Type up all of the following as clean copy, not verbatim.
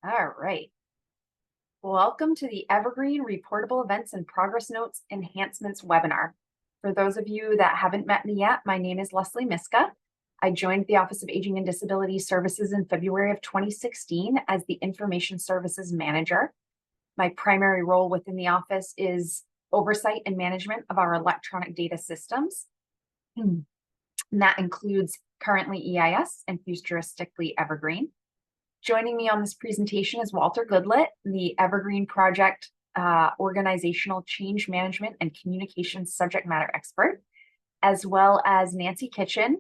All right. Welcome to the Evergreen Reportable Events and Progress Notes Enhancements webinar. For those of you that haven't met me yet, my name is Lesley Miska. I joined the Office of Aging and Disability Services in February of 2016 as the Information Services Manager. My primary role within the office is oversight and management of our electronic data systems. And that includes currently EIS and futuristically Evergreen. Joining me on this presentation is Walter Goodlett, the Evergreen Project Organizational Change Management and Communications Subject Matter Expert, as well as Nancy Kitchin,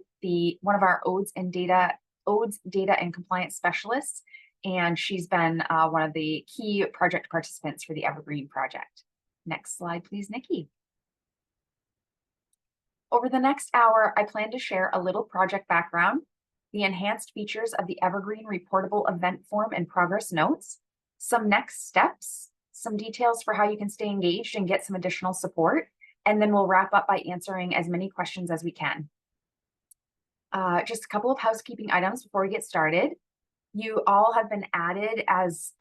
one of our ODES Data and Compliance Specialists, and she's been one of the key project participants for the Evergreen Project. Next slide, please, Nikki. Over the next hour, I plan to share a little project background, the enhanced features of the Evergreen Reportable Event Form and Progress Notes, some next steps, some details for how you can stay engaged and get some additional support, and then we'll wrap up by answering as many questions as we can. Just a couple of housekeeping items before we get started. You all have been added as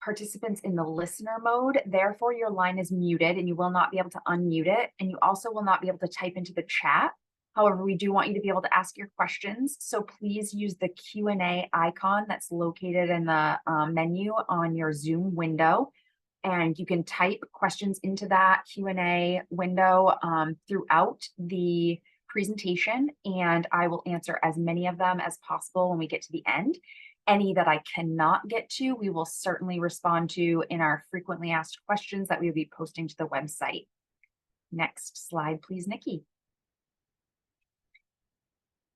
participants in the listener mode. Therefore, your line is muted and you will not be able to unmute it. And you also will not be able to type into the chat. However, we do want you to be able to ask your questions. So please use the Q&A icon that's located in the menu on your Zoom window. And you can type questions into that Q&A window throughout the presentation. And I will answer as many of them as possible when we get to the end. Any that I cannot get to, we will certainly respond to in our frequently asked questions that we will be posting to the website. Next slide, please, Nikki.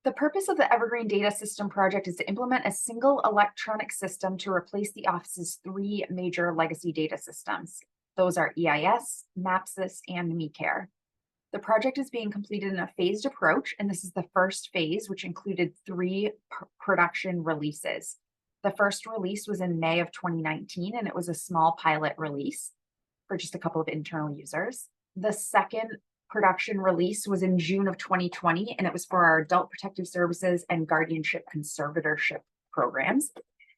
The purpose of the Evergreen Data System project is to implement a single electronic system to replace the office's three major legacy data systems. Those are EIS, MAPSIS, and MeCare. The project is being completed in a phased approach, and this is the first phase, which included three production releases. The first release was in May of 2019, and it was a small pilot release for just a couple of internal users. The second production release was in June of 2020, and it was for our adult protective services and guardianship conservatorship programs.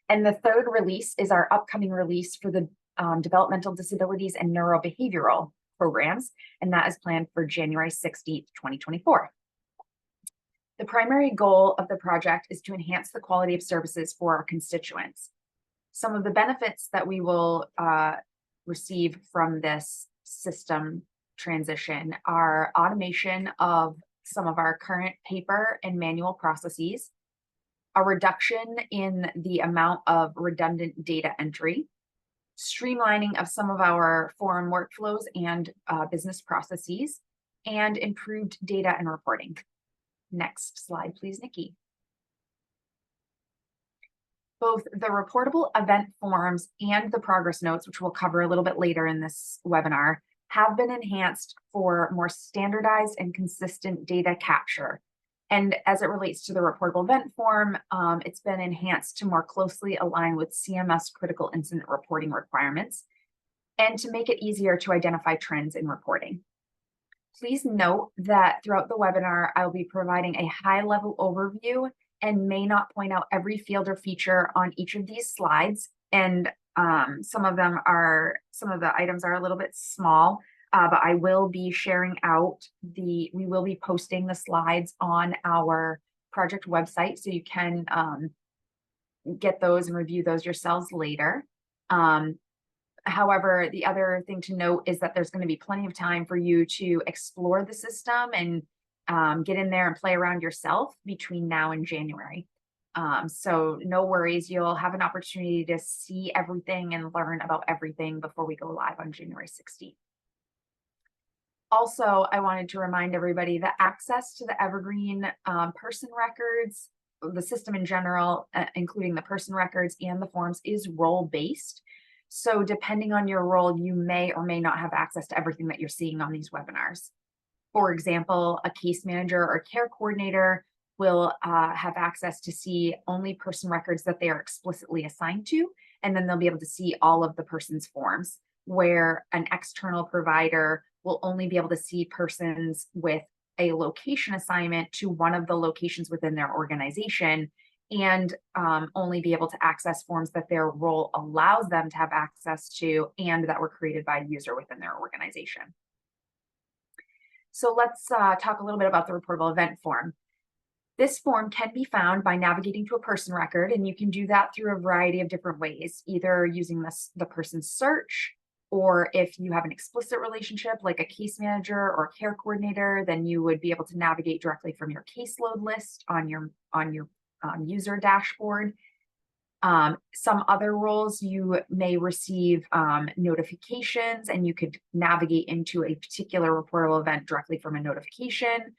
And the third release is our upcoming release for the developmental disabilities and neurobehavioral programs, and that is planned for January 16th, 2024. The primary goal of the project is to enhance the quality of services for our constituents. Some of the benefits that we will receive from this system transition are automation of some of our current paper and manual processes, a reduction in the amount of redundant data entry, streamlining of some of our foreign workflows and business processes, and improved data and reporting. Next slide, please, Nikki. Both the reportable event forms and the progress notes, which we'll cover a little bit later in this webinar, have been enhanced for more standardized and consistent data capture. And as it relates to the reportable event form, it's been enhanced to more closely align with CMS critical incident reporting requirements and to make it easier to identify trends in reporting. Please note that throughout the webinar, I'll be providing a high-level overview and may not point out every field or feature on each of these slides. And some of the items are a little bit small, but I will be sharing out we will be posting the slides on our project website, so you can get those and review those yourselves later. However, the other thing to note is that there's going to be plenty of time for you to explore the system and get in there and play around yourself between now and January. So no worries, you'll have an opportunity to see everything and learn about everything before we go live on January 16th. Also, I wanted to remind everybody that access to the Evergreen person records, the system in general, including the person records and the forms, is role-based. So depending on your role, you may or may not have access to everything that you're seeing on these webinars. For example, a case manager or care coordinator will have access to see only person records that they are explicitly assigned to, and then they'll be able to see all of the person's forms, where an external provider will only be able to see persons with a location assignment to one of the locations within their organization and only be able to access forms that their role allows them to have access to and that were created by a user within their organization. So let's talk a little bit about the reportable event form. This form can be found by navigating to a person record, and you can do that through a variety of different ways, either using the person's search, or if you have an explicit relationship like a case manager or a care coordinator, then you would be able to navigate directly from your caseload list on your user dashboard. Some other roles, you may receive notifications, and you could navigate into a particular reportable event directly from a notification,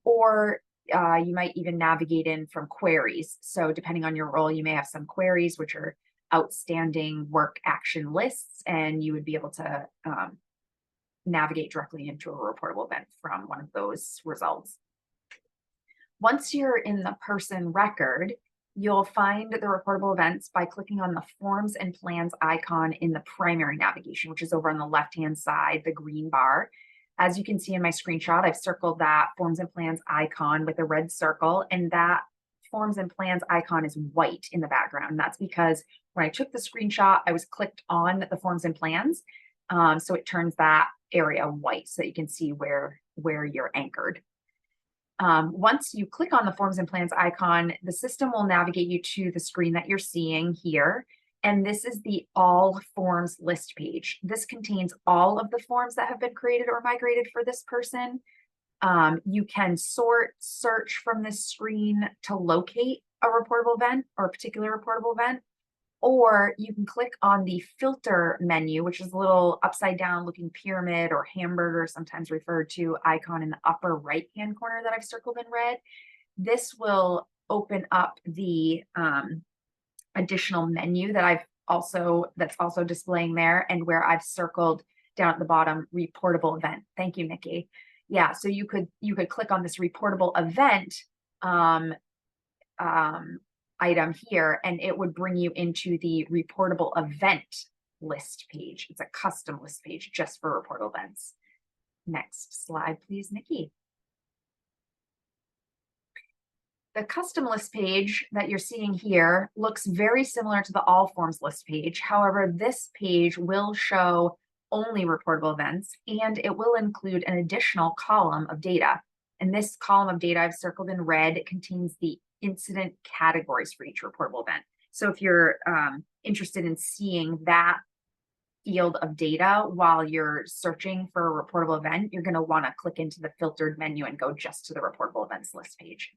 or you might even navigate in from queries. So depending on your role, you may have some queries, which are outstanding work action lists, and you would be able to navigate directly into a reportable event from one of those results. Once you're in the person record, you'll find the reportable events by clicking on the Forms and Plans icon in the primary navigation, which is over on the left-hand side, the green bar. As you can see in my screenshot, I've circled that Forms and Plans icon with a red circle, and that Forms and Plans icon is white in the background. That's because when I took the screenshot, I was clicked on the Forms and Plans, so it turns that area white so that you can see where you're anchored. Once you click on the Forms and Plans icon, the system will navigate you to the screen that you're seeing here. And this is the All Forms list page. This contains all of the forms that have been created or migrated for this person. You can search from this screen to locate a reportable event or a particular reportable event, or you can click on the filter menu, which is a little upside down looking pyramid or hamburger, sometimes referred to, icon in the upper right-hand corner that I've circled in red. This will open up the additional menu that that's also displaying there, and where I've circled down at the bottom, reportable event. Thank you, Nikki. Yeah, so you could click on this reportable event item here, and it would bring you into the reportable event list page. It's a custom list page just for reportable events. Next slide, please, Nikki. The custom list page that you're seeing here looks very similar to the All Forms list page. However, this page will show only reportable events, and it will include an additional column of data. And this column of data I've circled in red, it contains the incident categories for each reportable event. So if you're interested in seeing that field of data while you're searching for a reportable event, you're going to want to click into the filtered menu and go just to the reportable events list page.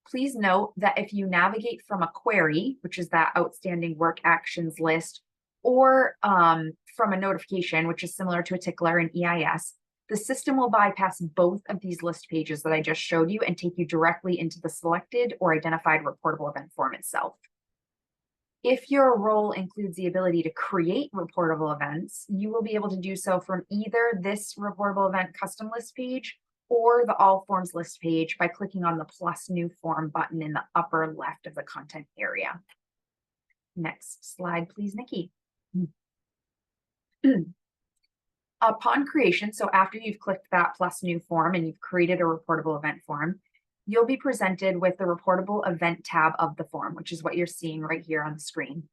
Please note that if you navigate from a query, which is that outstanding work actions list, or from a notification, which is similar to a tickler in EIS, the system will bypass both of these list pages that I just showed you and take you directly into the selected or identified reportable event form itself. If your role includes the ability to create reportable events, you will be able to do so from either this reportable event custom list page or the All Forms list page by clicking on the plus new form button in the upper left of the content area. Next slide, please, Nikki. Upon creation, so after you've clicked that plus new form and you've created a reportable event form, you'll be presented with the reportable event tab of the form, which is what you're seeing right here on the screen.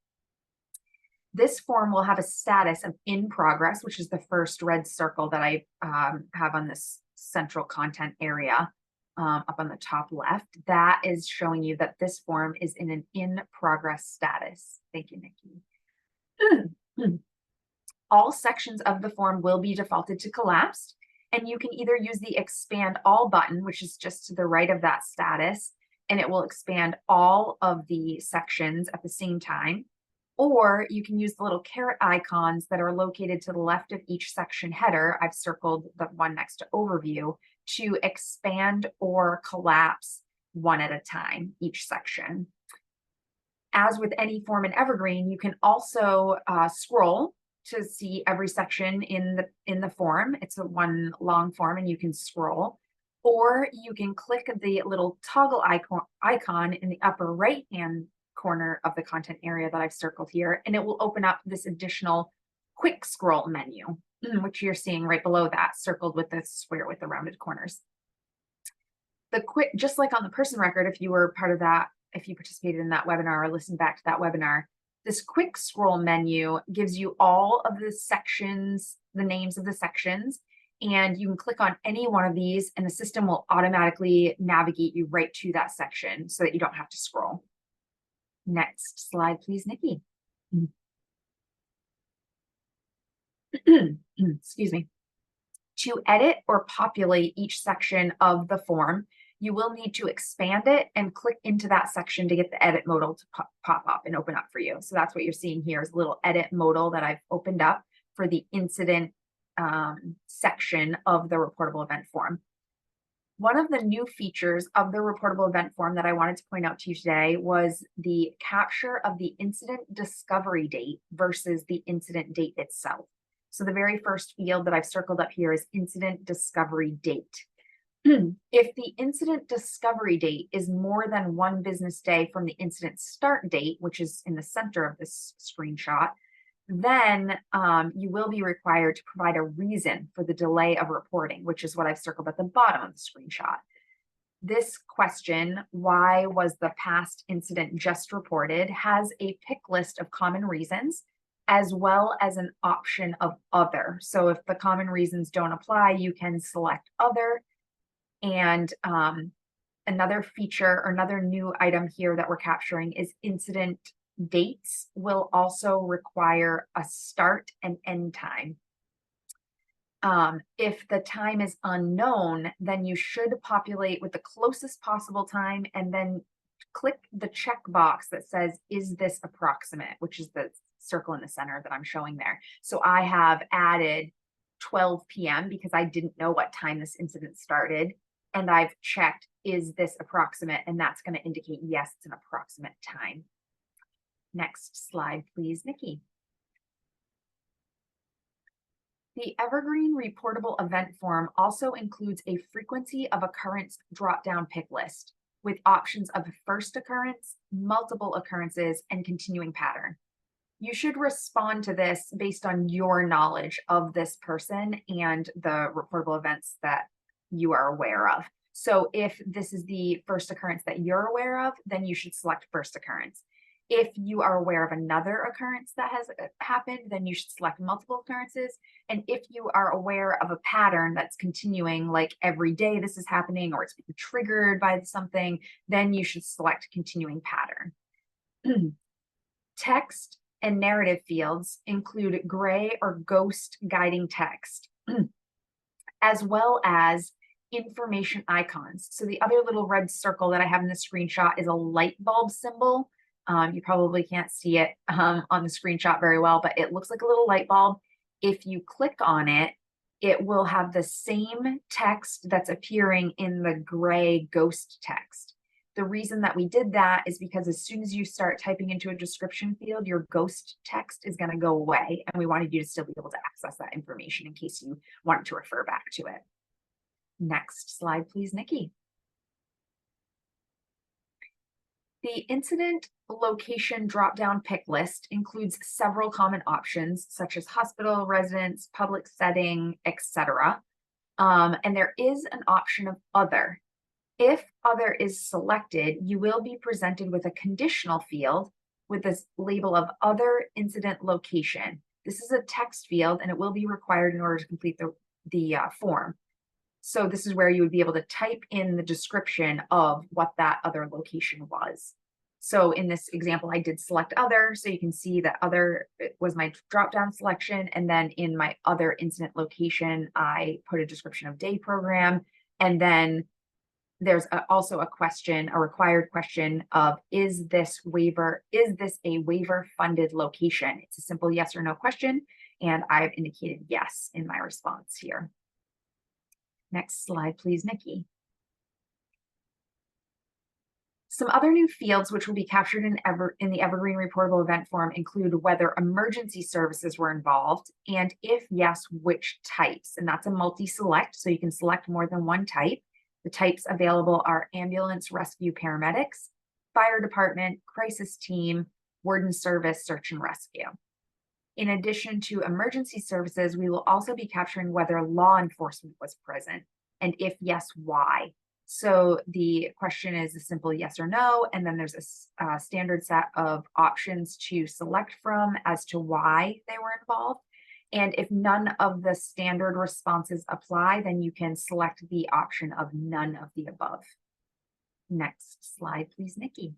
This form will have a status of in progress, which is the first red circle that I have on this central content area up on the top left. That is showing you that this form is in an in progress status. Thank you, Nikki. All sections of the form will be defaulted to collapsed, and you can either use the expand all button, which is just to the right of that status, and it will expand all of the sections at the same time, or you can use the little caret icons that are located to the left of each section header. I've circled the one next to overview to expand or collapse one at a time, each section. As with any form in Evergreen, you can also scroll to see every section in the form. It's a one long form and you can scroll, or you can click the little toggle icon in the upper right hand corner of the content area that I've circled here, and it will open up this additional quick scroll menu, which you're seeing right below that, circled with the square with the rounded corners. just like on the person record, if you were part of that, if you participated in that webinar or listened back to that webinar, this quick scroll menu gives you all of the sections, the names of the sections, and you can click on any one of these and the system will automatically navigate you right to that section so that you don't have to scroll. Next slide, please, Nikki. Excuse me. To edit or populate each section of the form, you will need to expand it and click into that section to get the edit modal to pop up and open up for you. So that's what you're seeing here is a little edit modal that I've opened up for the incident section of the reportable event form. One of the new features of the reportable event form that I wanted to point out to you today was the capture of the incident discovery date versus the incident date itself. So the very first field that I've circled up here is incident discovery date. If the incident discovery date is more than 1 business day from the incident start date, which is in the center of this screenshot, then you will be required to provide a reason for the delay of reporting, which is what I've circled at the bottom of the screenshot. This question, why was the past incident just reported, has a pick list of common reasons, as well as an option of other. So if the common reasons don't apply, you can select other. And another feature or another new item here that we're capturing is incident dates will also require a start and end time. If the time is unknown, then you should populate with the closest possible time and then click the checkbox that says, is this approximate, which is the circle in the center that I'm showing there. So I have added 12 p.m. because I didn't know what time this incident started. And I've checked, is this approximate? And that's going to indicate, yes, it's an approximate time. Next slide, please, Nikki. The Evergreen reportable event form also includes a frequency of occurrence drop-down pick list with options of first occurrence, multiple occurrences, and continuing pattern. You should respond to this based on your knowledge of this person and the reportable events that you are aware of. So if this is the first occurrence that you're aware of, then you should select first occurrence. If you are aware of another occurrence that has happened, then you should select multiple occurrences. And if you are aware of a pattern that's continuing, like every day this is happening or it's being triggered by something, then you should select continuing pattern. Text and narrative fields include gray or ghost guiding text, as well as information icons. So the other little red circle that I have in the screenshot is a light bulb symbol. You probably can't see it on the screenshot very well, but it looks like a little light bulb. If you click on it, it will have the same text that's appearing in the gray ghost text. The reason that we did that is because as soon as you start typing into a description field, your ghost text is going to go away. And we wanted you to still be able to access that information in case you wanted to refer back to it. Next slide, please, Nikki. The incident location drop-down pick list includes several common options, such as hospital, residence, public setting, etc. And there is an option of other. If other is selected, you will be presented with a conditional field with this label of other incident location. This is a text field and it will be required in order to complete the form. So this is where you would be able to type in the description of what that other location was. So in this example, I did select other, so you can see that other was my drop-down selection. And then in my other incident location, I put a description of day program. And then there's also a question, a required question of, is this a waiver funded location? It's a simple yes or no question. And I've indicated yes in my response here. Next slide, please, Nikki. Some other new fields which will be captured in the Evergreen reportable event form include whether emergency services were involved, and if yes, which types. And that's a multi-select, so you can select more than one type. The types available are ambulance, rescue, paramedics, fire department, crisis team, warden service, search and rescue. In addition to emergency services, we will also be capturing whether law enforcement was present, and if yes, why. So the question is a simple yes or no, and then there's a standard set of options to select from as to why they were involved. And if none of the standard responses apply, then you can select the option of none of the above. Next slide, please, Nikki.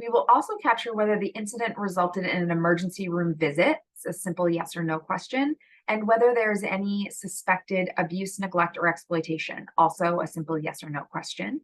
We will also capture whether the incident resulted in an emergency room visit, it's a simple yes or no question, and whether there's any suspected abuse, neglect, or exploitation, also a simple yes or no question.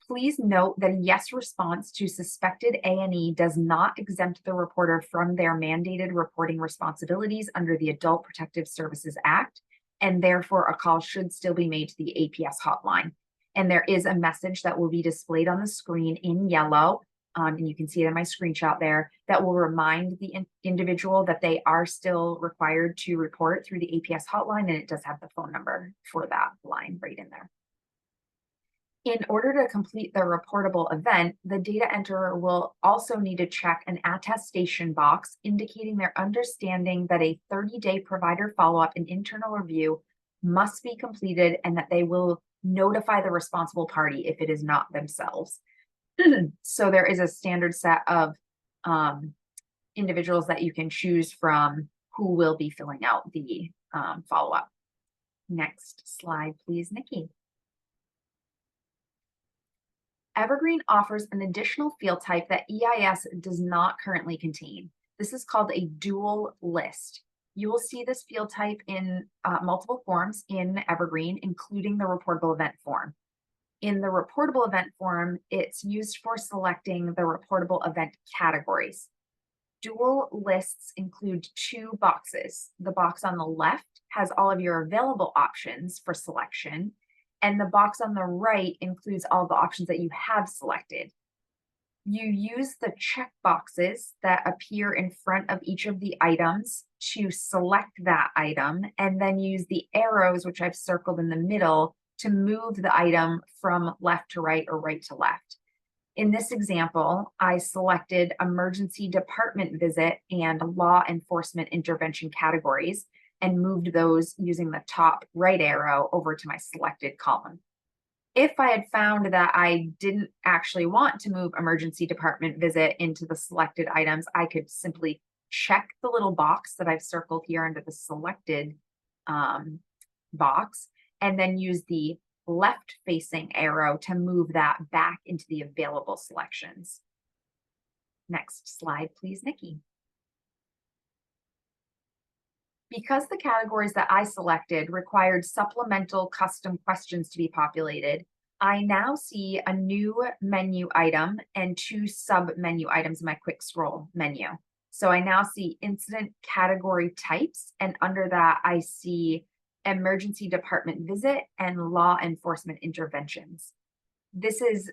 Please note that a yes response to suspected A&E does not exempt the reporter from their mandated reporting responsibilities under the Adult Protective Services Act, and therefore a call should still be made to the APS hotline. And there is a message that will be displayed on the screen in yellow, and you can see it in my screenshot there, that will remind the individual that they are still required to report through the APS hotline, and it does have the phone number for that line right in there. In order to complete the reportable event, the data enterer will also need to check an attestation box indicating their understanding that a 30-day provider follow-up and internal review must be completed and that they will notify the responsible party if it is not themselves. So there is a standard set of individuals that you can choose from who will be filling out the follow-up. Next slide, please, Nikki. Evergreen offers an additional field type that EIS does not currently contain. This is called a dual list. You will see this field type in multiple forms in Evergreen, including the reportable event form. In the reportable event form, it's used for selecting the reportable event categories. Dual lists include two boxes. The box on the left has all of your available options for selection, and the box on the right includes all the options that you have selected. You use the check boxes that appear in front of each of the items to select that item, and then use the arrows, which I've circled in the middle, to move the item from left to right or right to left. In this example, I selected emergency department visit and law enforcement intervention categories and moved those using the top right arrow over to my selected column. If I had found that I didn't actually want to move emergency department visit into the selected items, I could simply check the little box that I've circled here under the selected box, and then use the left facing arrow to move that back into the available selections. Next slide, please, Nikki. Because the categories that I selected required supplemental custom questions to be populated, I now see a new menu item and two sub-menu items in my quick scroll menu. So I now see incident category types, and under that I see emergency department visit and law enforcement interventions. This is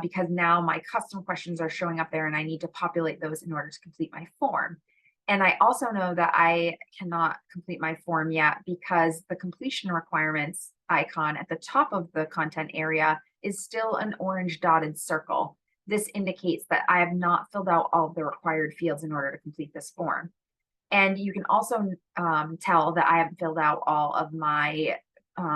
because now my custom questions are showing up there and I need to populate those in order to complete my form. And I also know that I cannot complete my form yet because the completion requirements icon at the top of the content area is still an orange dotted circle. This indicates that I have not filled out all of the required fields in order to complete this form. And you can also tell that I haven't filled out all of my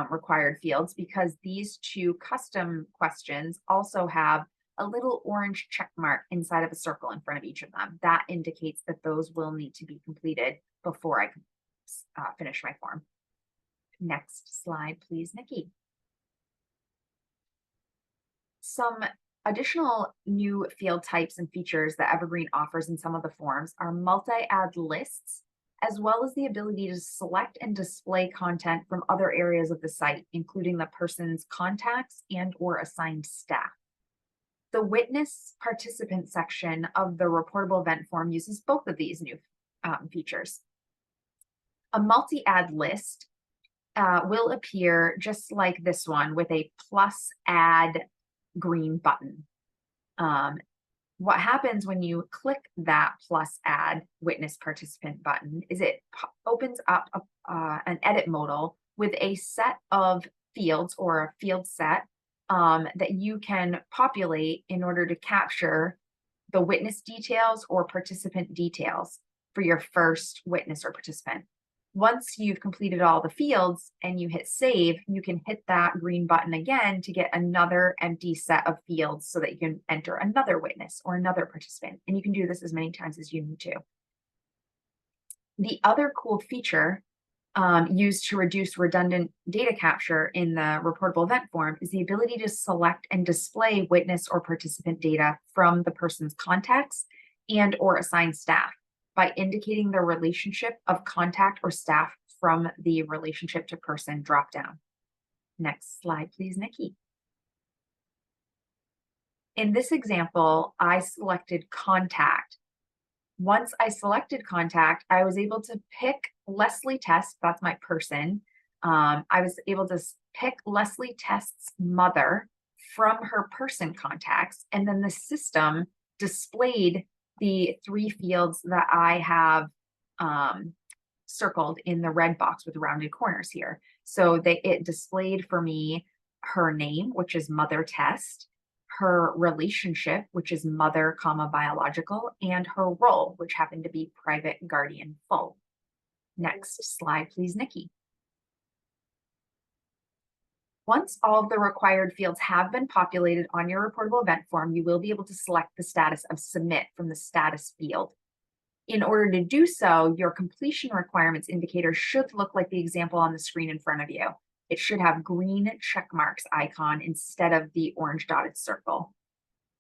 required fields because these two custom questions also have a little orange check mark inside of a circle in front of each of them. That indicates that those will need to be completed before I can finish my form. Next slide, please, Nikki. Some additional new field types and features that Evergreen offers in some of the forms are multi-add lists, as well as the ability to select and display content from other areas of the site, including the person's contacts and or assigned staff. The witness participant section of the reportable event form uses both of these new features. A multi-add list will appear just like this one with a plus add green button. What happens when you click that plus add witness participant button is it opens up an edit modal with a set of fields or a field set that you can populate in order to capture the witness details or participant details for your first witness or participant. Once you've completed all the fields and you hit save, you can hit that green button again to get another empty set of fields so that you can enter another witness or another participant. And you can do this as many times as you need to. The other cool feature used to reduce redundant data capture in the reportable event form is the ability to select and display witness or participant data from the person's contacts and or assigned staff by indicating the relationship of contact or staff from the relationship to person dropdown. Next slide, please, Nikki. In this example, I selected contact. Once I selected contact, I was able to pick Lesley Test, that's my person. I was able to pick Lesley Test's mother from her person contacts, and then the system displayed the 3 fields that I have circled in the red box with rounded corners here. So it displayed for me her name, which is Mother Test, her relationship, which is mother, comma, biological, and her role, which happened to be private guardian full. Next slide, please, Nikki. Once all of the required fields have been populated on your reportable event form, you will be able to select the status of submit from the status field. In order to do so, your completion requirements indicator should look like the example on the screen in front of you. It should have green check marks icon instead of the orange dotted circle.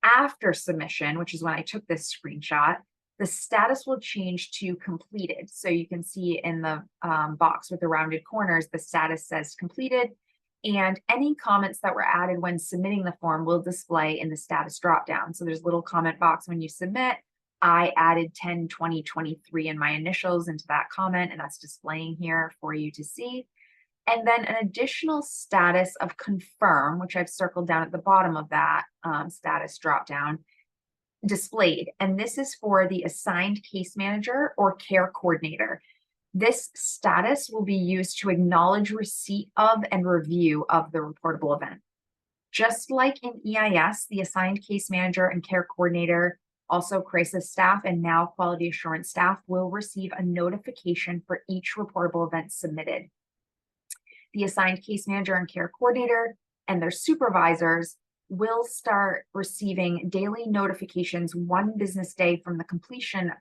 After submission, which is when I took this screenshot, the status will change to completed. So you can see in the box with the rounded corners, the status says completed, and any comments that were added when submitting the form will display in the status dropdown. So there's a little comment box when you submit. I added 10/20/23 in my initials into that comment, and that's displaying here for you to see. And then an additional status of confirm, which I've circled down at the bottom of that status dropdown, displayed. And this is for the assigned case manager or care coordinator. This status will be used to acknowledge receipt of and review of the reportable event. Just like in EIS, the assigned case manager and care coordinator, also crisis staff and now quality assurance staff, will receive a notification for each reportable event submitted. The assigned case manager and care coordinator and their supervisors will start receiving daily notifications 1 business day from the completion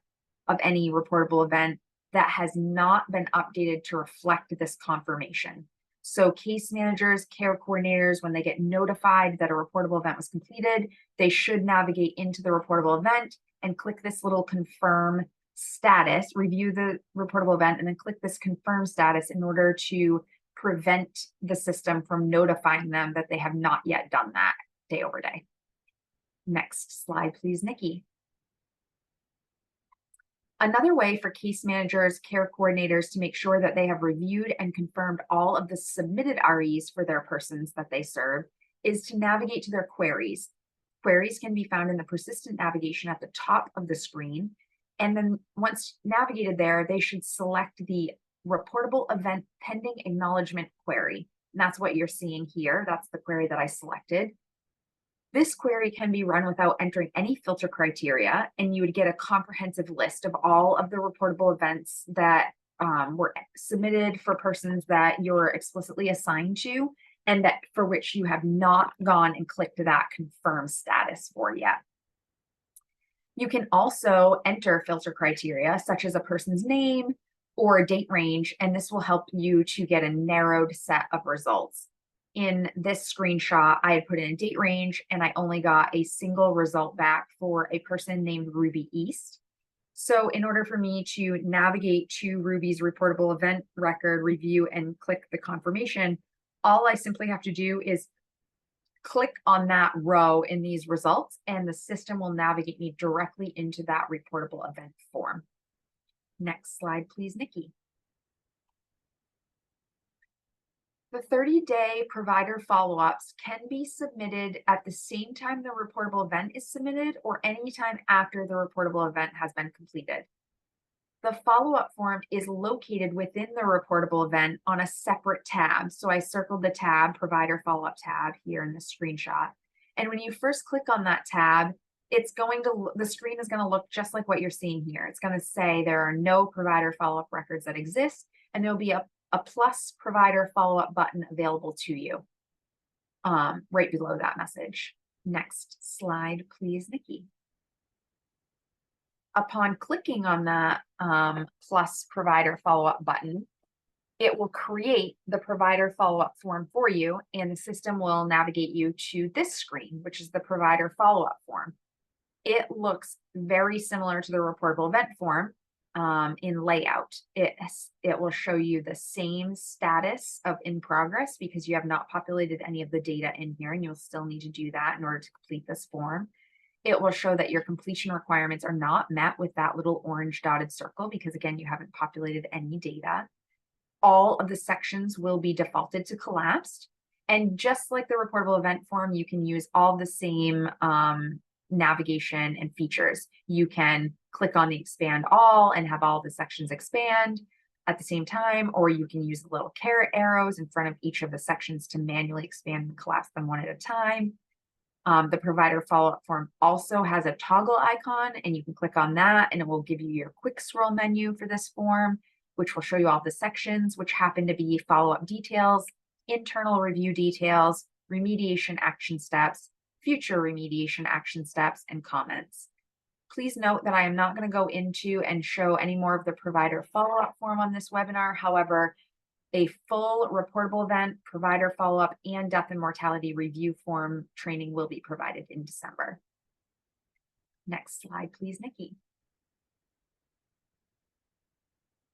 of any reportable event that has not been updated to reflect this confirmation. So case managers, care coordinators, when they get notified that a reportable event was completed, they should navigate into the reportable event and click this little confirm status, review the reportable event, and then click this confirm status in order to prevent the system from notifying them that they have not yet done that day over day. Next slide, please, Nikki. Another way for case managers, care coordinators to make sure that they have reviewed and confirmed all of the submitted REs for their persons that they serve is to navigate to their queries. Queries can be found in the persistent navigation at the top of the screen. And then once navigated there, they should select the reportable event pending acknowledgement query. And that's what you're seeing here. That's the query that I selected. This query can be run without entering any filter criteria, and you would get a comprehensive list of all of the reportable events that were submitted for persons that you're explicitly assigned to and that for which you have not gone and clicked that confirm status for yet. You can also enter filter criteria such as a person's name or a date range, and this will help you to get a narrowed set of results. In this screenshot, I had put in a date range and I only got a single result back for a person named Ruby East. So in order for me to navigate to Ruby's reportable event record, review, and click the confirmation, all I simply have to do is click on that row in these results and the system will navigate me directly into that reportable event form. Next slide, please, Nikki. The 30-day provider follow-ups can be submitted at the same time the reportable event is submitted or anytime after the reportable event has been completed. The follow-up form is located within the reportable event on a separate tab. So I circled the tab, provider follow-up tab here in the screenshot. And when you first click on that tab, the screen is going to look just like what you're seeing here. It's going to say there are no provider follow-up records that exist. and there'll be a plus provider follow-up button available to you right below that message. Next slide, please, Nikki. Upon clicking on that plus provider follow-up button, it will create the provider follow-up form for you, and the system will navigate you to this screen, which is the provider follow-up form. It looks very similar to the reportable event form in layout. It will show you the same status of in progress because you have not populated any of the data in here, and you'll still need to do that in order to complete this form. It will show that your completion requirements are not met with that little orange dotted circle because, again, you haven't populated any data. All of the sections will be defaulted to collapsed. And just like the reportable event form, you can use all the same navigation and features. You can click on the expand all and have all the sections expand at the same time, or you can use the little caret arrows in front of each of the sections to manually expand and collapse them one at a time. The provider follow-up form also has a toggle icon, and you can click on that and it will give you your quick scroll menu for this form, which will show you all the sections, which happen to be follow-up details, internal review details, remediation action steps, future remediation action steps, and comments. Please note that I am not going to go into and show any more of the provider follow-up form on this webinar. However, a full reportable event, provider follow-up, and death and mortality review form training will be provided in December. Next slide, please, Nikki.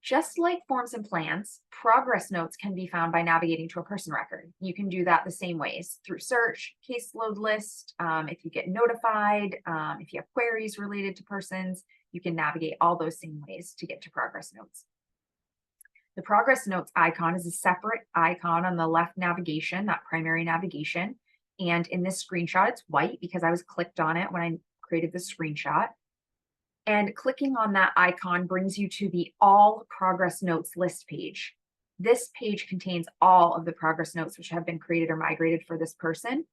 Just like forms and plans, progress notes can be found by navigating to a person record. You can do that the same ways through search, caseload list. If you get notified, if you have queries related to persons, you can navigate all those same ways to get to progress notes. The progress notes icon is a separate icon on the left navigation, that primary navigation. And in this screenshot, it's white because I was clicked on it when I created the screenshot. And clicking on that icon brings you to the all progress notes list page. This page contains all of the progress notes which have been created or migrated for this person.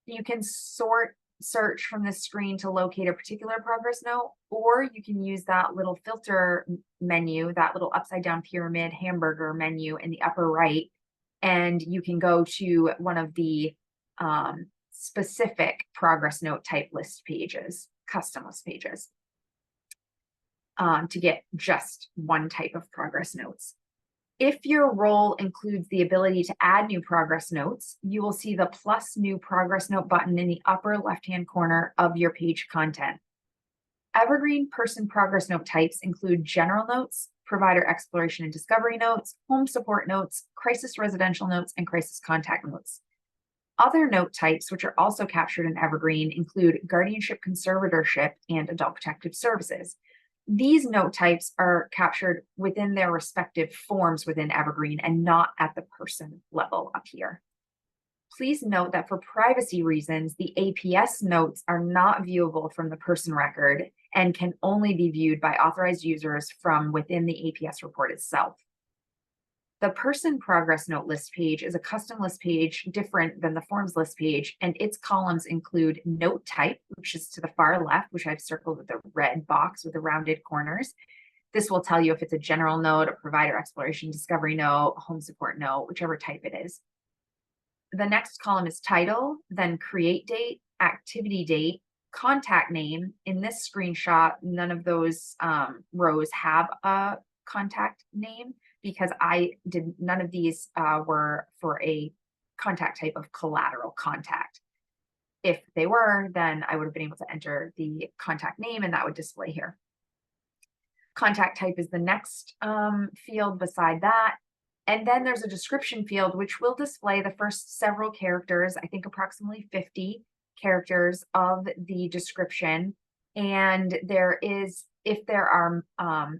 You can search from this screen to locate a particular progress note, or you can use that little filter menu, that little upside down pyramid hamburger menu in the upper right, and you can go to one of the specific progress note type list pages, custom list pages, to get just one type of progress notes. If your role includes the ability to add new progress notes, you will see the plus new progress note button in the upper left-hand corner of your page content. Evergreen person progress note types include general notes, provider exploration and discovery notes, home support notes, crisis residential notes, and crisis contact notes. Other note types, which are also captured in Evergreen, include guardianship conservatorship and adult protective services. These note types are captured within their respective forms within Evergreen and not at the person level up here. Please note that for privacy reasons, the APS notes are not viewable from the person record and can only be viewed by authorized users from within the APS report itself. The person progress note list page is a custom list page different than the forms list page, and its columns include note type, which is to the far left, which I've circled with a red box with the rounded corners. This will tell you if it's a general note, a provider exploration discovery note, a home support note, whichever type it is. The next column is title, then create date, activity date, contact name. In this screenshot, none of those rows have a contact name, because none of these were for a contact type of collateral contact. If they were, then I would have been able to enter the contact name and that would display here. Contact type is the next field beside that. And then there's a description field, which will display the first several characters, I think approximately 50 characters of the description. And if there are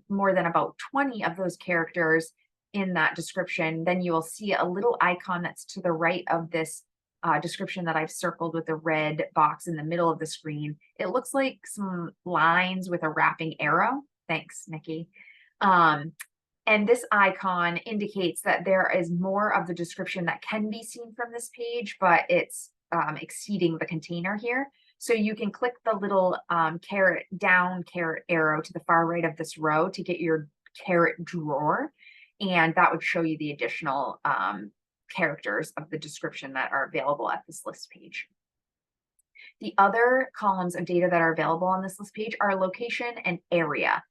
more than about 20 of those characters in that description, then you will see a little icon that's to the right of this description that I've circled with the red box in the middle of the screen. It looks like some lines with a wrapping arrow. Thanks, Nikki. And this icon indicates that there is more of the description that can be seen from this page, but it's exceeding the container here. So you can click the little caret arrow to the far right of this row to get your caret drawer. And that would show you the additional characters of the description that are available at this list page. The other columns of data that are available on this list page are location and area.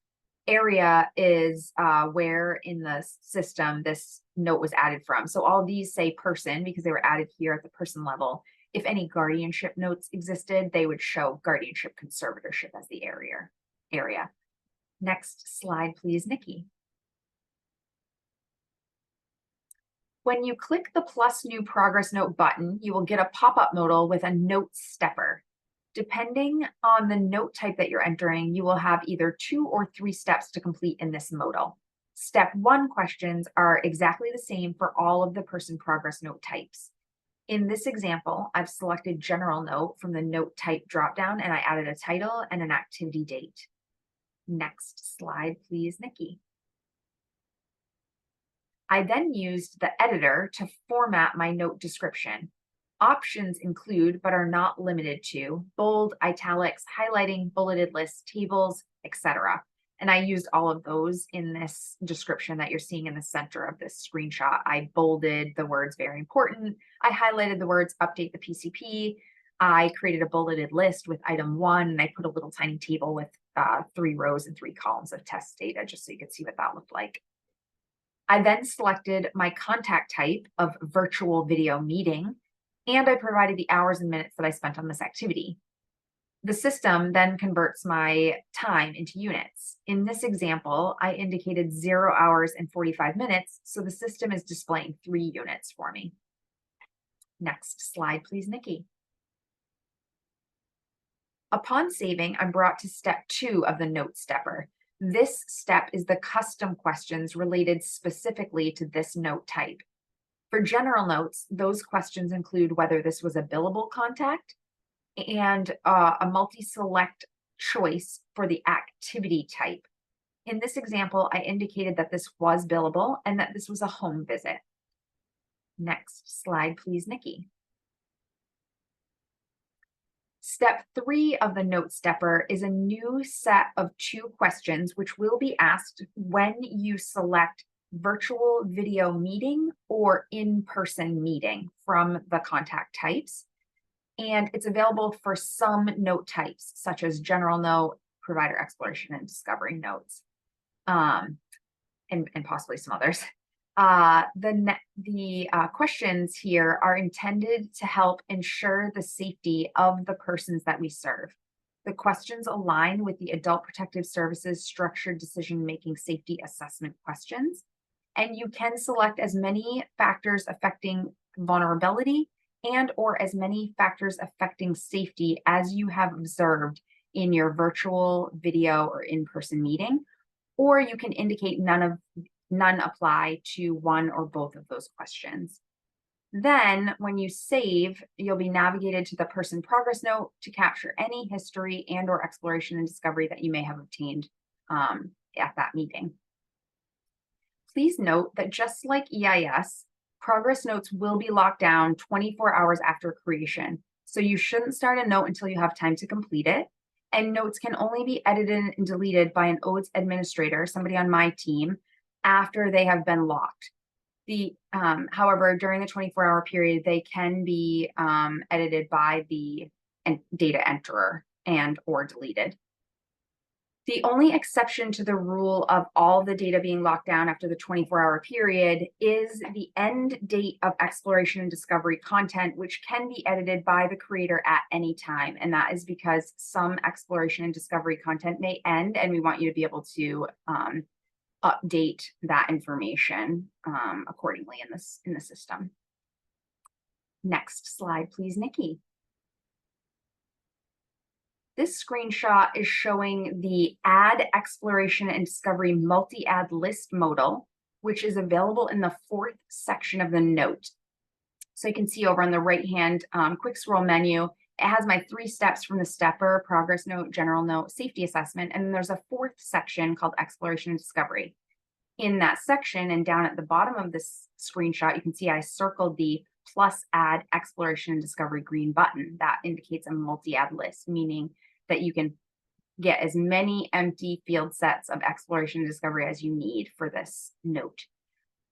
Area is where in the system this note was added from. So all these say person because they were added here at the person level. If any guardianship notes existed, they would show guardianship conservatorship as the area. Next slide, please, Nikki. When you click the plus new progress note button, you will get a pop-up modal with a note stepper. Depending on the note type that you're entering, you will have either 2 or 3 steps to complete in this modal. Step 1 questions are exactly the same for all of the person progress note types. In this example, I've selected general note from the note type dropdown and I added a title and an activity date. Next slide, please, Nikki. I then used the editor to format my note description. Options include, but are not limited to, bold, italics, highlighting, bulleted lists, tables, etc. And I used all of those in this description that you're seeing in the center of this screenshot. I bolded the words very important. I highlighted the words update the PCP. I created a bulleted list with item 1, and I put a little tiny table with 3 rows and 3 columns of test data just so you could see what that looked like. I then selected my contact type of virtual video meeting, and I provided the hours and minutes that I spent on this activity. The system then converts my time into units. In this example, I indicated 0 hours and 45 minutes, so the system is displaying 3 units for me. Next slide, please, Nikki. Upon saving, I'm brought to step 2 of the note stepper. This step is the custom questions related specifically to this note type. For general notes, those questions include whether this was a billable contact and a multi-select choice for the activity type. In this example, I indicated that this was billable and that this was a home visit. Next slide, please, Nikki. Step 3 of the note stepper is a new set of 2 questions which will be asked when you select virtual video meeting or in-person meeting from the contact types. And it's available for some note types, such as general note, provider exploration and discovery notes, and possibly some others. The questions here are intended to help ensure the safety of the persons that we serve. The questions align with the Adult Protective Services Structured Decision-Making Safety Assessment questions, and you can select as many factors affecting vulnerability and or as many factors affecting safety as you have observed in your virtual video or in-person meeting, or you can indicate none apply to one or both of those questions. Then when you save, you'll be navigated to the person progress note to capture any history and or exploration and discovery that you may have obtained at that meeting. Please note that just like EIS, progress notes will be locked down 24 hours after creation. So you shouldn't start a note until you have time to complete it. And notes can only be edited and deleted by an OATS administrator, somebody on my team, after they have been locked. However, during the 24-hour period, they can be edited by the data enterer and or deleted. The only exception to the rule of all the data being locked down after the 24-hour period is the end date of exploration and discovery content, which can be edited by the creator at any time. And that is because some exploration and discovery content may end, and we want you to be able to update that information accordingly in the system. Next slide, please, Nikki. This screenshot is showing the Add Exploration and Discovery Multi-Add List modal, which is available in the 4th section of the note. So you can see over on the right-hand quick scroll menu, it has my 3 steps from the stepper, progress note, general note, safety assessment, and then there's a 4th section called Exploration and Discovery. In that section and down at the bottom of this screenshot, you can see I circled the plus add exploration and discovery green button. That indicates a multi-add list, meaning that you can get as many empty field sets of exploration and discovery as you need for this note.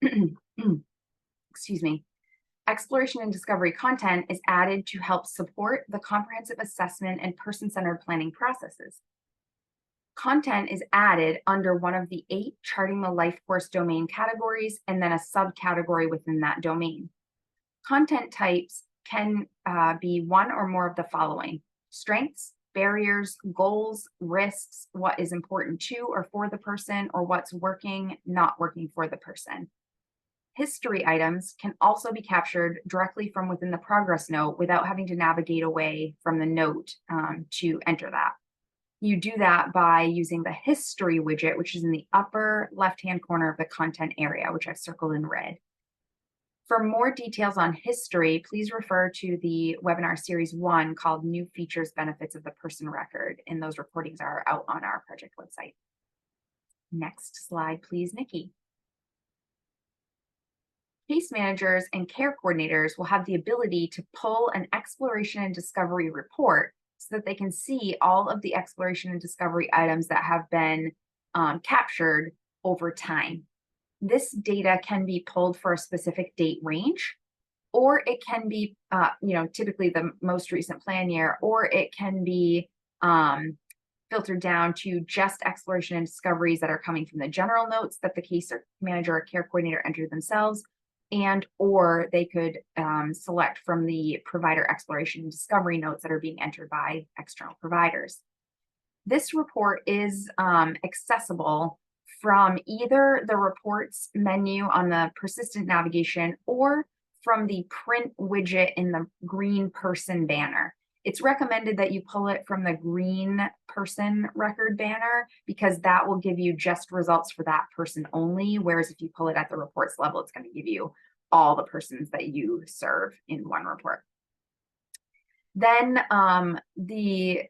excuse me, exploration and discovery content is added to help support the comprehensive assessment and person-centered planning processes. Content is added under one of the 8 charting the life course domain categories and then a subcategory within that domain. Content types can be one or more of the following: strengths, barriers, goals, risks, what is important to or for the person, or what's working, not working for the person. History items can also be captured directly from within the progress note without having to navigate away from the note to enter that. You do that by using the history widget, which is in the upper left-hand corner of the content area, which I've circled in red. For more details on history, please refer to the webinar series 1 called New Features Benefits of the Person Record, and those recordings are out on our project website. Next slide, please, Nikki. Case managers and care coordinators will have the ability to pull an exploration and discovery report so that they can see all of the exploration and discovery items that have been captured over time. This data can be pulled for a specific date range, or it can be, typically the most recent plan year, or it can be filtered down to just exploration and discoveries that are coming from the general notes that the case manager or care coordinator entered themselves, and or they could select from the provider exploration and discovery notes that are being entered by external providers. This report is accessible from either the reports menu on the persistent navigation or from the print widget in the green person banner. It's recommended that you pull it from the green person record banner because that will give you just results for that person only. Whereas if you pull it at the reports level, it's going to give you all the persons that you serve in one report. Then the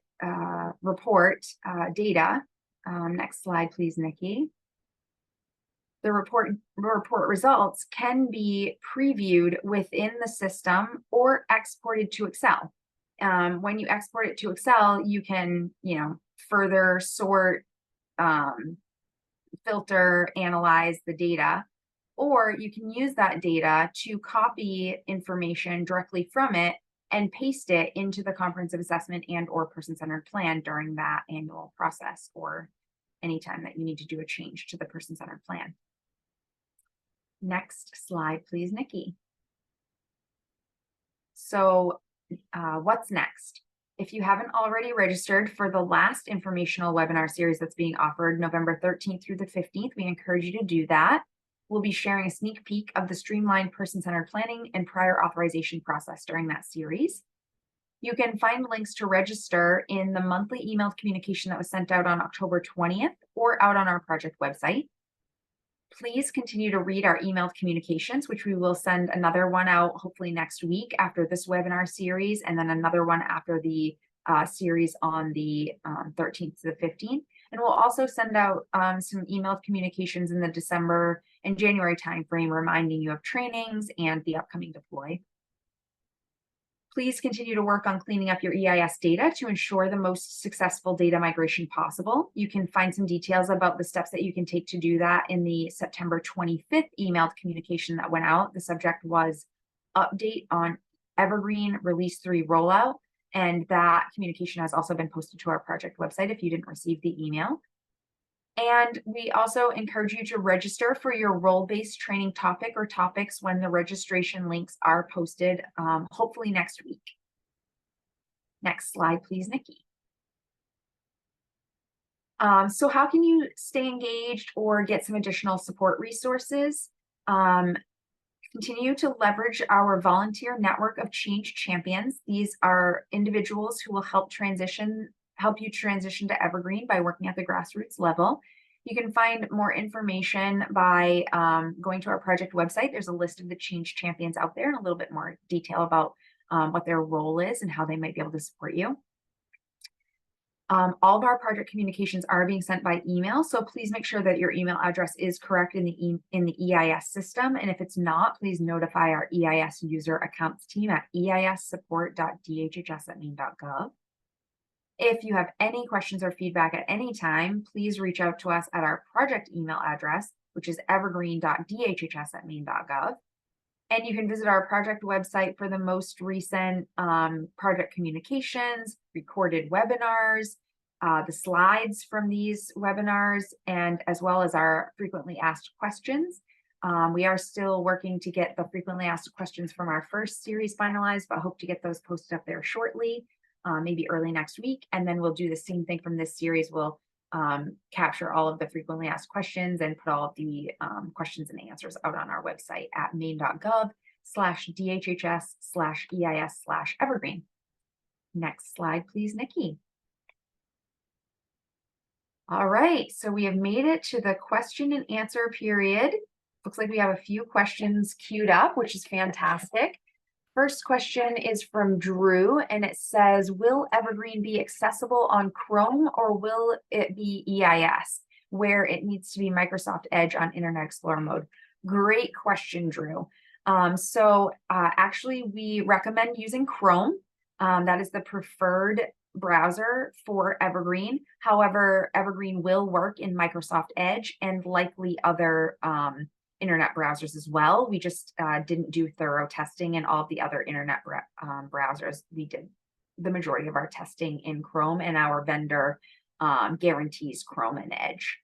report data, next slide, please, Nikki. The report results can be previewed within the system or exported to Excel. When you export it to Excel, you can, further sort, filter, analyze the data, or you can use that data to copy information directly from it and paste it into the comprehensive assessment and or person-centered plan during that annual process or anytime that you need to do a change to the person-centered plan. Next slide, please, Nikki. So what's next? If you haven't already registered for the last informational webinar series that's being offered November 13th through the 15th, we encourage you to do that. We'll be sharing a sneak peek of the streamlined person-centered planning and prior authorization process during that series. You can find links to register in the monthly emailed communication that was sent out on October 20th or out on our project website. Please continue to read our emailed communications, which we will send another one out hopefully next week after this webinar series, and then another one after the series on the 13th to the 15th. And we'll also send out some emailed communications in the December and January timeframe reminding you of trainings and the upcoming deploy. Please continue to work on cleaning up your EIS data to ensure the most successful data migration possible. You can find some details about the steps that you can take to do that in the September 25th emailed communication that went out. The subject was update on Evergreen Release 3 rollout, and that communication has also been posted to our project website if you didn't receive the email. And we also encourage you to register for your role-based training topic or topics when the registration links are posted, hopefully next week. Next slide, please, Nikki. So how can you stay engaged or get some additional support resources? Continue to leverage our volunteer network of change champions. These are individuals who will help you transition to Evergreen by working at the grassroots level. You can find more information by going to our project website. There's a list of the change champions out there and a little bit more detail about what their role is and how they might be able to support you. All of our project communications are being sent by email, so please make sure that your email address is correct in the EIS system. And if it's not, please notify our EIS user accounts team at eissupport.dhhs@maine.gov. If you have any questions or feedback at any time, please reach out to us at our project email address, which is evergreen.dhhs@maine.gov. And you can visit our project website for the most recent project communications, recorded webinars, the slides from these webinars, and as well as our frequently asked questions. We are still working to get the frequently asked questions from our first series finalized, but hope to get those posted up there shortly, maybe early next week. And then we'll do the same thing from this series. We'll capture all of the frequently asked questions and put all of the questions and answers out on our website at maine.gov/DHHS/EIS/evergreen. Next slide, please, Nikki. All right, so we have made it to the question and answer period. Looks like we have a few questions queued up, which is fantastic. First question is from Drew, and it says, will Evergreen be accessible on Chrome or will it be EIS, where it needs to be Microsoft Edge on Internet Explorer mode? Great question, Drew. Actually, we recommend using Chrome. That is the preferred browser for Evergreen. However, Evergreen will work in Microsoft Edge and likely other internet browsers as well. We just didn't do thorough testing in all of the other internet browsers. We did the majority of our testing in Chrome, and our vendor guarantees Chrome and Edge.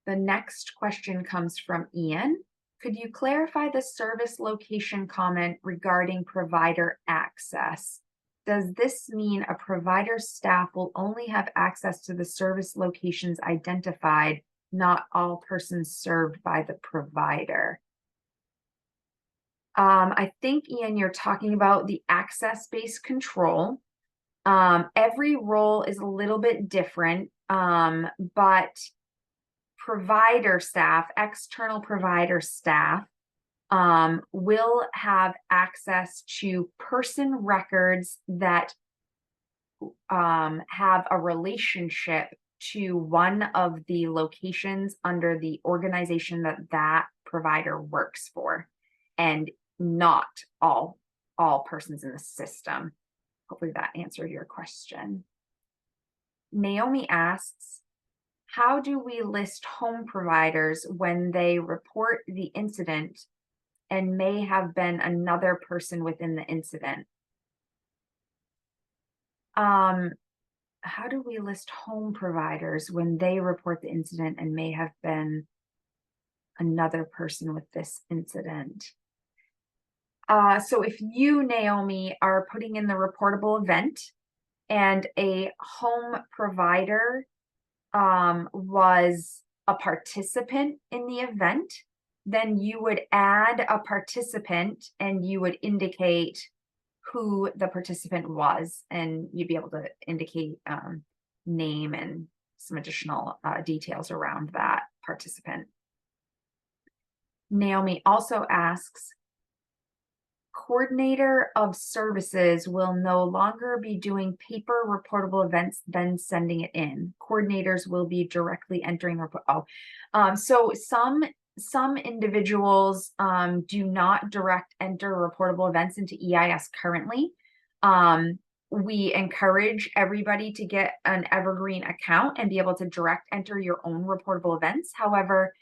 The next question comes from Ian. Could you clarify the service location comment regarding provider access? Does this mean a provider staff will only have access to the service locations identified, not all persons served by the provider? I think, Ian, you're talking about the access-based control. Every role is a little bit different, but provider staff, external provider staff, will have access to person records that have a relationship to one of the locations under the organization that provider works for, and not all persons in the system. Hopefully that answered your question. Naomi asks, how do we list home providers when they report the incident and may have been another person within the incident? How do we list home providers when they report the incident and may have been another person with this incident? So if you, Naomi, are putting in the reportable event and a home provider was a participant in the event, then you would add a participant and you would indicate who the participant was, and you'd be able to indicate name and some additional details around that participant. Naomi also asks, coordinator of services will no longer be doing paper reportable events, then sending it in. Coordinators will be directly entering report. So some individuals do not direct enter reportable events into EIS currently. We encourage everybody to get an Evergreen account and be able to direct enter your own reportable events. However,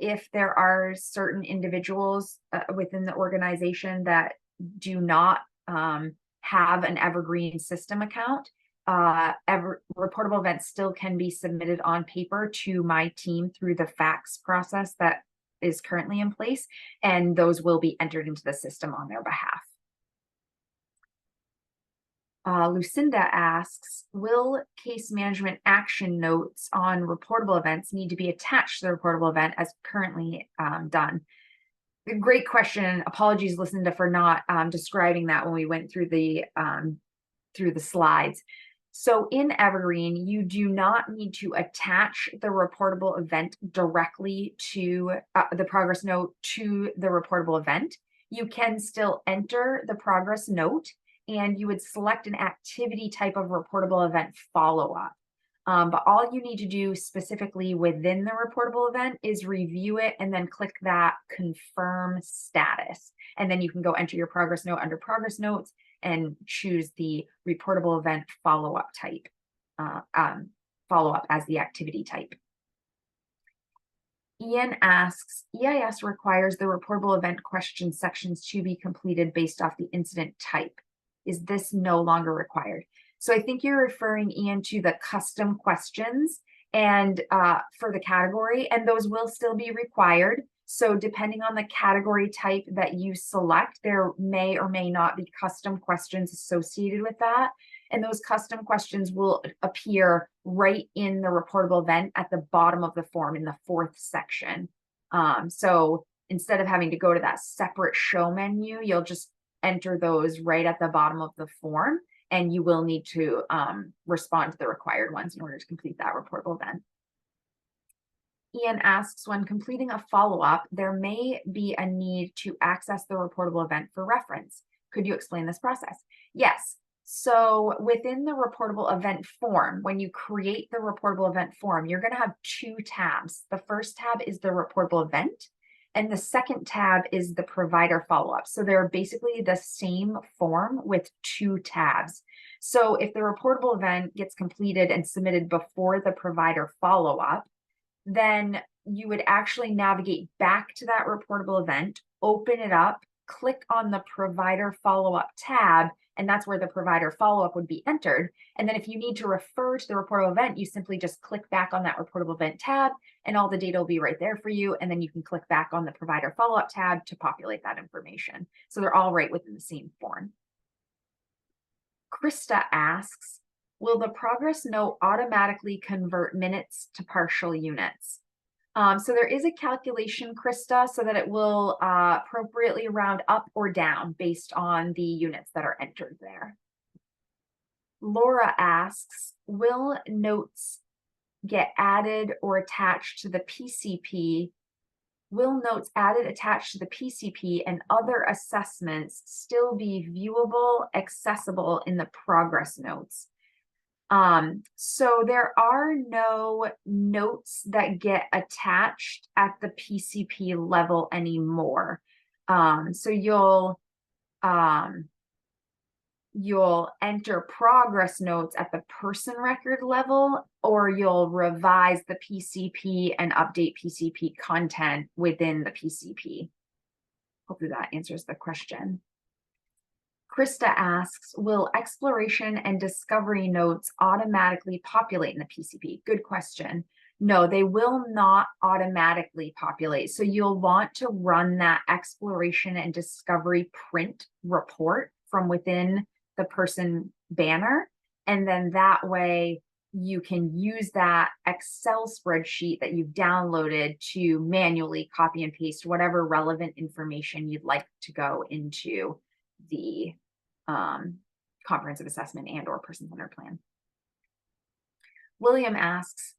if there are certain individuals within the organization that do not have an Evergreen system account, reportable events still can be submitted on paper to my team through the fax process that is currently in place, and those will be entered into the system on their behalf. Lucinda asks, will case management action notes on reportable events need to be attached to the reportable event as currently done? Great question. Apologies, Lucinda, for not describing that when we went through the slides. So in Evergreen, you do not need to attach the reportable event directly to the progress note to the reportable event. You can still enter the progress note, and you would select an activity type of reportable event follow-up. But all you need to do specifically within the reportable event is review it and then click that confirm status. And then you can go enter your progress note under progress notes and choose the reportable event follow-up type, follow-up as the activity type. Ian asks, EIS requires the reportable event question sections to be completed based off the incident type. Is this no longer required? So I think you're referring, Ian, to the custom questions and for the category, and those will still be required. So depending on the category type that you select, there may or may not be custom questions associated with that. And those custom questions will appear right in the reportable event at the bottom of the form in the 4th section. So instead of having to go to that separate show menu, you'll just enter those right at the bottom of the form, and you will need to respond to the required ones in order to complete that reportable event. Ian asks, when completing a follow-up, there may be a need to access the reportable event for reference. Could you explain this process? Yes. So within the reportable event form, when you create the reportable event form, you're going to have 2 tabs. The first tab is the reportable event, and the second tab is the provider follow-up. So they're basically the same form with 2 tabs. So if the reportable event gets completed and submitted before the provider follow-up, then you would actually navigate back to that reportable event, open it up, click on the provider follow-up tab, and that's where the provider follow-up would be entered. And then if you need to refer to the reportable event, you simply just click back on that reportable event tab, and all the data will be right there for you. And then you can click back on the provider follow-up tab to populate that information. So they're all right within the same form. Krista asks, will the progress note automatically convert minutes to partial units? So there is a calculation, Krista, so that it will appropriately round up or down based on the units that are entered there. Laura asks, will notes get added or attached to the PCP? Will notes added, attached to the PCP and other assessments still be viewable, accessible in the progress notes? So there are no notes that get attached at the PCP level anymore. So you'll enter progress notes at the person record level, or you'll revise the PCP and update PCP content within the PCP. Hopefully that answers the question. Krista asks, will exploration and discovery notes automatically populate in the PCP? Good question. No, they will not automatically populate. So you'll want to run that exploration and discovery print report from within the person banner. And then that way you can use that Excel spreadsheet that you've downloaded to manually copy and paste whatever relevant information you'd like to go into the comprehensive assessment and or person-centered plan. William asks,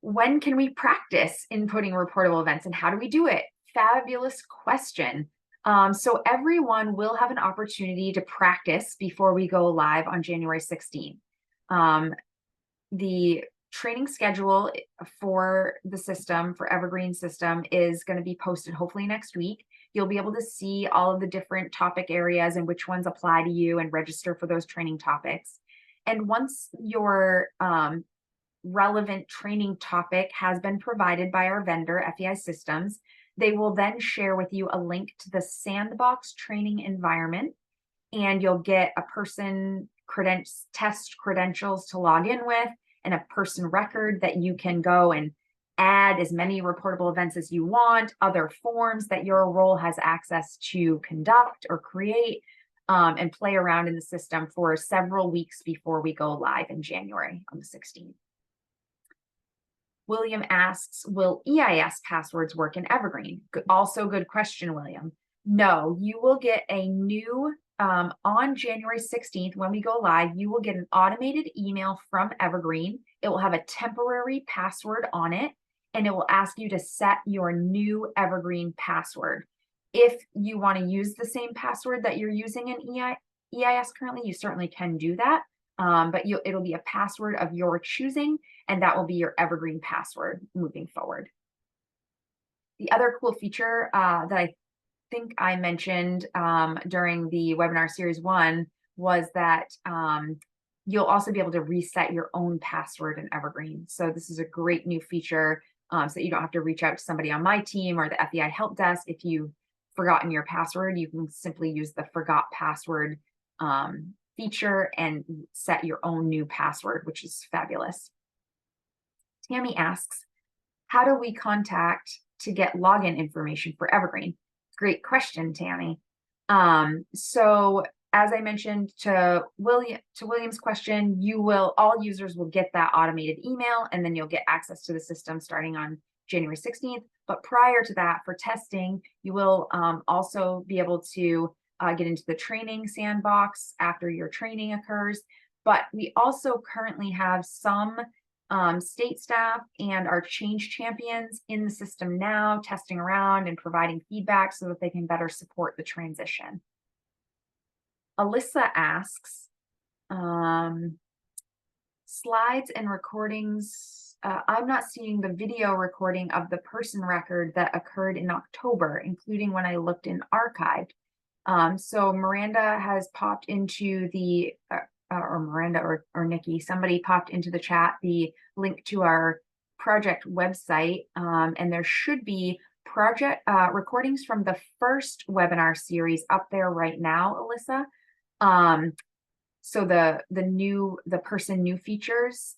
when can we practice inputting reportable events and how do we do it? Fabulous question. So everyone will have an opportunity to practice before we go live on January 16th. The training schedule for the system, for Evergreen system, is going to be posted hopefully next week. You'll be able to see all of the different topic areas and which ones apply to you and register for those training topics. And once your relevant training topic has been provided by our vendor, FEI Systems, they will then share with you a link to the sandbox training environment, and you'll get a person test credentials to log in with and a person record that you can go and add as many reportable events as you want, other forms that your role has access to conduct or create, and play around in the system for several weeks before we go live in January on the 16th. William asks, will EIS passwords work in Evergreen? Also good question, William. No, you will get a new, on January 16th, when we go live, you will get an automated email from Evergreen. It will have a temporary password on it, and it will ask you to set your new Evergreen password. If you want to use the same password that you're using in EIS currently, you certainly can do that. But it'll be a password of your choosing, and that will be your Evergreen password moving forward. The other cool feature that I think I mentioned during the webinar series 1 was that you'll also be able to reset your own password in Evergreen. So this is a great new feature so that you don't have to reach out to somebody on my team or the FBI help desk. If you've forgotten your password, you can simply use the forgot password feature and set your own new password, which is fabulous. Tammy asks, how do we contact to get login information for Evergreen? Great question, Tammy. So as I mentioned to William's question, all users will get that automated email, and then you'll get access to the system starting on January 16th. But prior to that, for testing, you will also be able to get into the training sandbox after your training occurs. But we also currently have some state staff and our change champions in the system now, testing around and providing feedback so that they can better support the transition. Alyssa asks, slides and recordings. I'm not seeing the video recording of the person record that occurred in October, including when I looked in archived. So Miranda has popped into the, or Miranda or Nikki, somebody popped into the chat the link to our project website, and there should be project recordings from the first webinar series up there right now, Alyssa. So the person new features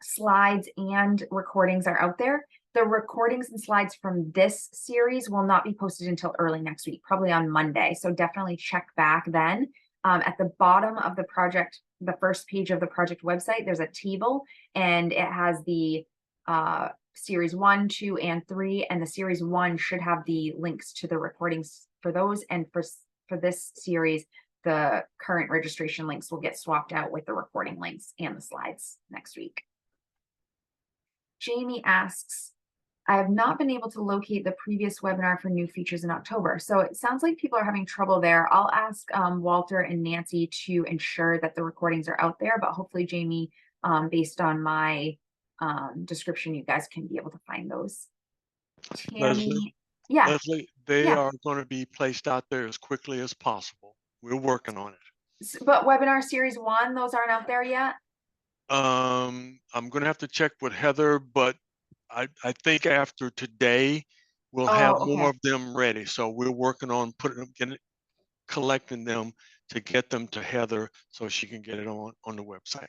slides and recordings are out there. The recordings and slides from this series will not be posted until early next week, probably on Monday. So definitely check back then. At the bottom of the project, the first page of the project website, there's a table, and it has the series 1, 2, and 3, and the series 1 should have the links to the recordings for those, and for this series, the current registration links will get swapped out with the recording links and the slides next week. Jamie asks, I have not been able to locate the previous webinar for new features in October. So it sounds like people are having trouble there. I'll ask Walter and Nancy to ensure that the recordings are out there, but hopefully Jamie, based on my description, you guys can be able to find those. Tammy, yeah. Lesley, they are going to be placed out there as quickly as possible. We're working on it. But webinar series 1, those aren't out there yet? I'm going to have to check with Heather, but I think after today, we'll have more of them ready. So we're working on collecting them to get them to Heather so she can get it on the website.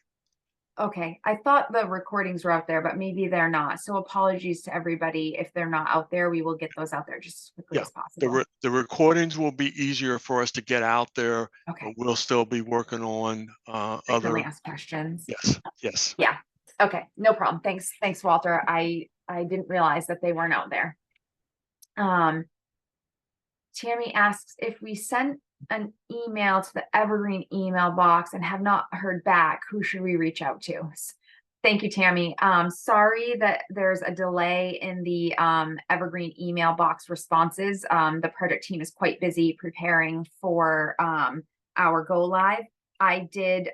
Okay, I thought the recordings were out there, but maybe they're not. So apologies to everybody if they're not out there. We will get those out there just as quickly as possible. The recordings will be easier for us to get out there. Okay. But we'll still be working on other ask questions. Yes. Yeah. Okay, no problem. Thanks, Walter. I didn't realize that they weren't out there. Tammy asks if we sent an email to the Evergreen email box and have not heard back, who should we reach out to? Thank you, Tammy. Sorry that there's a delay in the Evergreen email box responses. The project team is quite busy preparing for our go live. I did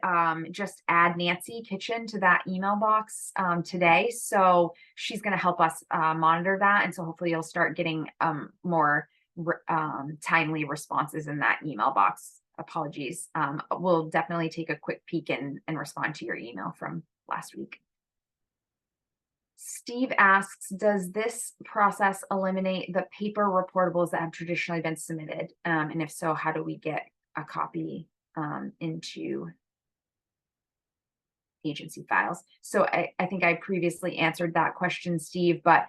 just add Nancy Kitchin to that email box today. So she's going to help us monitor that. And so hopefully you'll start getting more timely responses in that email box. Apologies. We'll definitely take a quick peek and respond to your email from last week. Steve asks, does this process eliminate the paper reportables that have traditionally been submitted? And if so, how do we get a copy into agency files? So I think I previously answered that question, Steve, but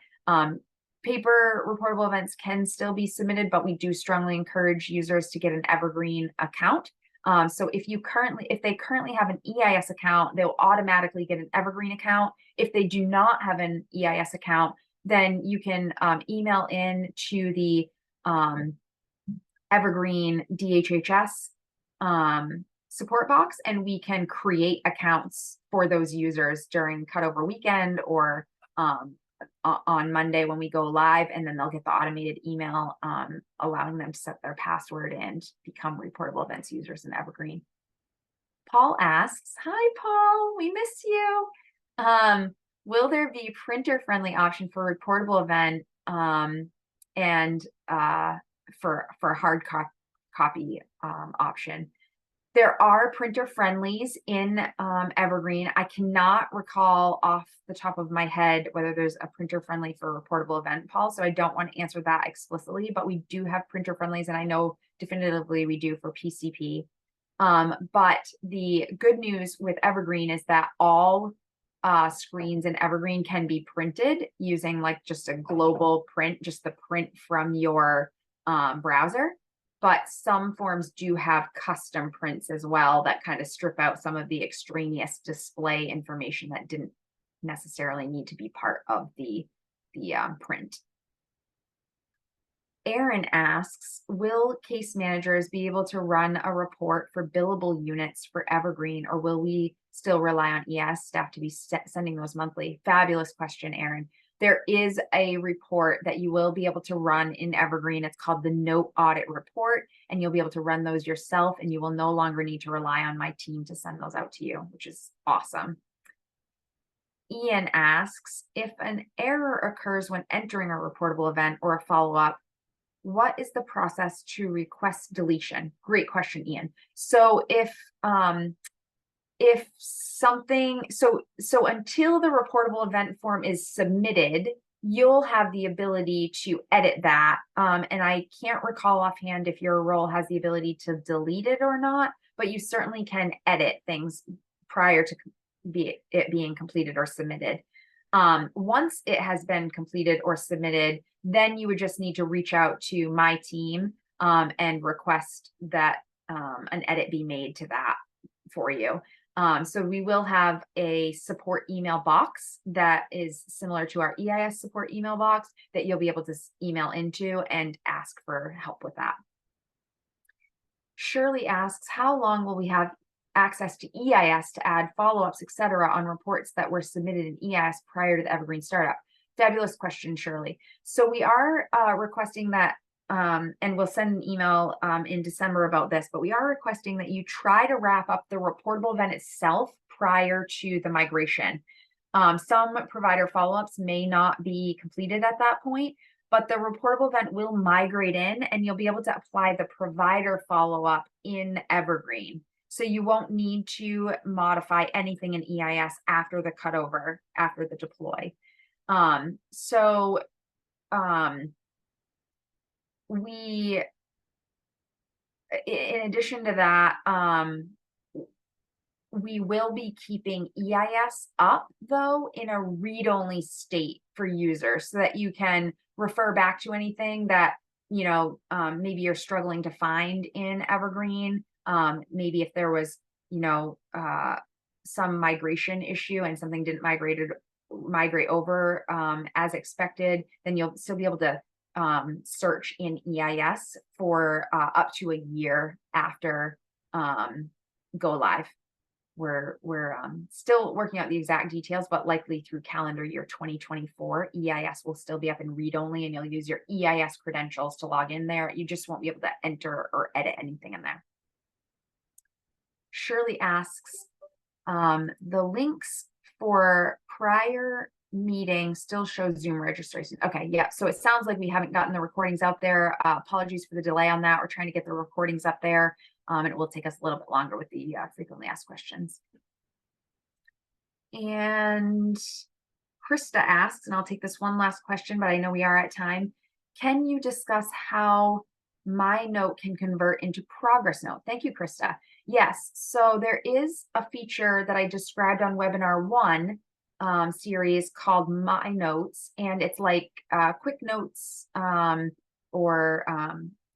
paper reportable events can still be submitted, but we do strongly encourage users to get an Evergreen account. So if they currently have an EIS account, they'll automatically get an Evergreen account. If they do not have an EIS account, then you can email in to the Evergreen DHHS support box, and we can create accounts for those users during cutover weekend or on Monday when we go live, and then they'll get the automated email allowing them to set their password and become reportable events users in Evergreen. Paul asks, hi, Paul, we miss you. Will there be printer-friendly option for reportable event and for hard copy option? There are printer friendlies in Evergreen. I cannot recall off the top of my head whether there's a printer friendly for reportable event, Paul, so I don't want to answer that explicitly, but we do have printer friendlies, and I know definitively we do for PCP. But the good news with Evergreen is that all screens in Evergreen can be printed using like just a global print, just the print from your browser. But some forms do have custom prints as well that kind of strip out some of the extraneous display information that didn't necessarily need to be part of the print. Aaron asks, will case managers be able to run a report for billable units for Evergreen, or will we still rely on EIS staff to be sending those monthly? Fabulous question, Aaron. There is a report that you will be able to run in Evergreen. It's called the Note Audit Report, and you'll be able to run those yourself, and you will no longer need to rely on my team to send those out to you, which is awesome. Ian asks, if an error occurs when entering a reportable event or a follow-up, what is the process to request deletion? Great question, Ian. So if something, so until the reportable event form is submitted, you'll have the ability to edit that. And I can't recall offhand if your role has the ability to delete it or not, but you certainly can edit things prior to it being completed or submitted. Once it has been completed or submitted, then you would just need to reach out to my team and request that an edit be made to that for you. So we will have a support email box that is similar to our EIS support email box that you'll be able to email into and ask for help with that. Shirley asks, how long will we have access to EIS to add follow-ups, etc., on reports that were submitted in EIS prior to the Evergreen startup? Fabulous question, Shirley. So we are requesting that, and we'll send an email in December about this, but we are requesting that you try to wrap up the reportable event itself prior to the migration. Some provider follow-ups may not be completed at that point, but the reportable event will migrate in, and you'll be able to apply the provider follow-up in Evergreen. So you won't need to modify anything in EIS after the cutover, after the deploy. We, in addition to that, we will be keeping EIS up though in a read-only state for users so that you can refer back to anything that, you know, maybe you're struggling to find in Evergreen. Maybe if there was, you know, some migration issue and something didn't migrate over as expected, then you'll still be able to search in EIS for up to a year after go live. We're still working out the exact details, but likely through calendar year 2024, EIS will still be up in read-only, and you'll use your EIS credentials to log in there. You just won't be able to enter or edit anything in there. Shirley asks, the links for prior meetings still show Zoom registration. Okay, yeah, so it sounds like we haven't gotten the recordings out there. Apologies for the delay on that. We're trying to get the recordings up there, and it will take us a little bit longer with the frequently asked questions. And Krista asks, and I'll take this one last question, but I know we are at time. Can you discuss how my note can convert into progress note? Thank you, Krista. Yes, so there is a feature that I described on webinar 1 series called My Notes, and it's like quick notes or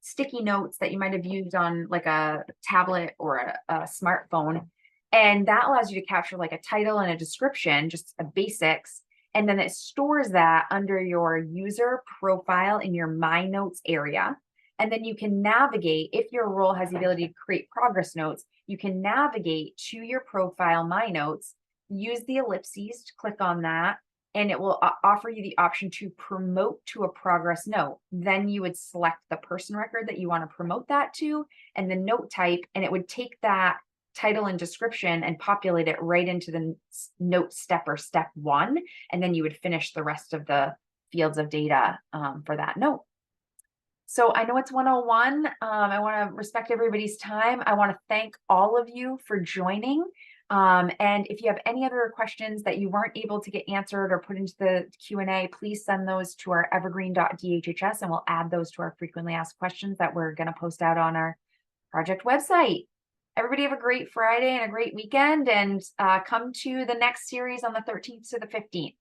sticky notes that you might have used on like a tablet or a smartphone. And that allows you to capture like a title and a description, just a basics. And then it stores that under your user profile in your My Notes area. And then you can navigate, if your role has the ability to create progress notes, you can navigate to your profile My Notes, use the ellipses to click on that, and it will offer you the option to promote to a progress note. Then you would select the person record that you want to promote that to and the note type, and it would take that title and description and populate it right into the note step or step 1. And then you would finish the rest of the fields of data for that note. So I know it's 101. I want to respect everybody's time. I want to thank all of you for joining. And if you have any other questions that you weren't able to get answered or put into the Q&A, please send those to our evergreen.dhhs and we'll add those to our frequently asked questions that we're going to post out on our project website. Everybody have a great Friday and a great weekend, and come to the next series on the 13th to the 15th.